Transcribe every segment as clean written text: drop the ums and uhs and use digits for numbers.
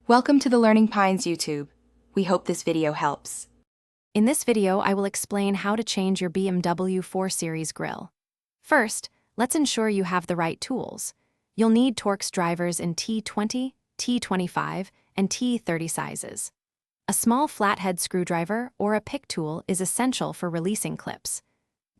Welcome to the Learning Pines YouTube. We hope this video helps. In this video, I will explain how to change your BMW 4 Series grille. First, let's ensure you have the right tools. You'll need Torx drivers in T20, T25, and T30 sizes. A small flathead screwdriver or a pick tool is essential for releasing clips.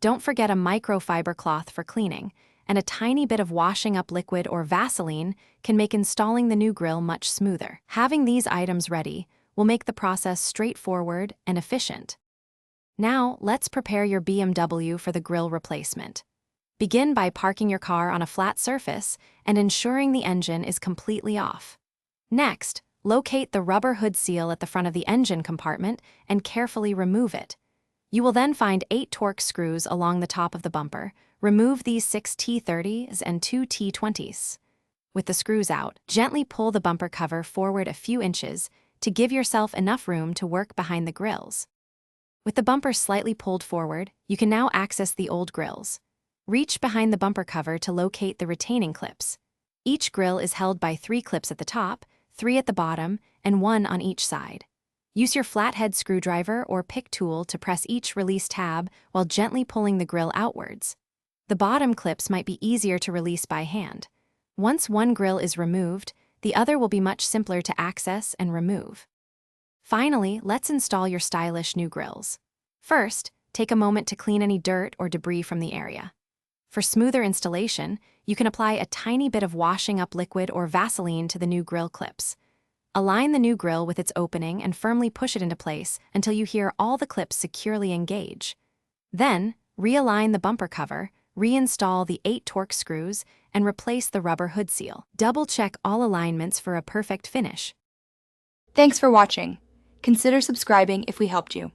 Don't forget a microfiber cloth for cleaning, and a tiny bit of washing up liquid or Vaseline can make installing the new grille much smoother. Having these items ready will make the process straightforward and efficient. Now, let's prepare your BMW for the grille replacement. Begin by parking your car on a flat surface and ensuring the engine is completely off. Next, locate the rubber hood seal at the front of the engine compartment and carefully remove it. You will then find 8 Torx screws along the top of the bumper. Remove these 6 T30s and 2 T20s. With the screws out, gently pull the bumper cover forward a few inches to give yourself enough room to work behind the grills. With the bumper slightly pulled forward, you can now access the old grills. Reach behind the bumper cover to locate the retaining clips. Each grill is held by 3 clips at the top, 3 at the bottom, and 1 on each side. Use your flathead screwdriver or pick tool to press each release tab while gently pulling the grill outwards. The bottom clips might be easier to release by hand. Once one grill is removed, the other will be much simpler to access and remove. Finally, let's install your stylish new grills. First, take a moment to clean any dirt or debris from the area. For smoother installation, you can apply a tiny bit of washing up liquid or Vaseline to the new grill clips. Align the new grill with its opening and firmly push it into place until you hear all the clips securely engage. Then, realign the bumper cover, reinstall the 8 Torx screws, and replace the rubber hood seal. Double-check all alignments for a perfect finish. Thanks for watching. Consider subscribing if we helped you.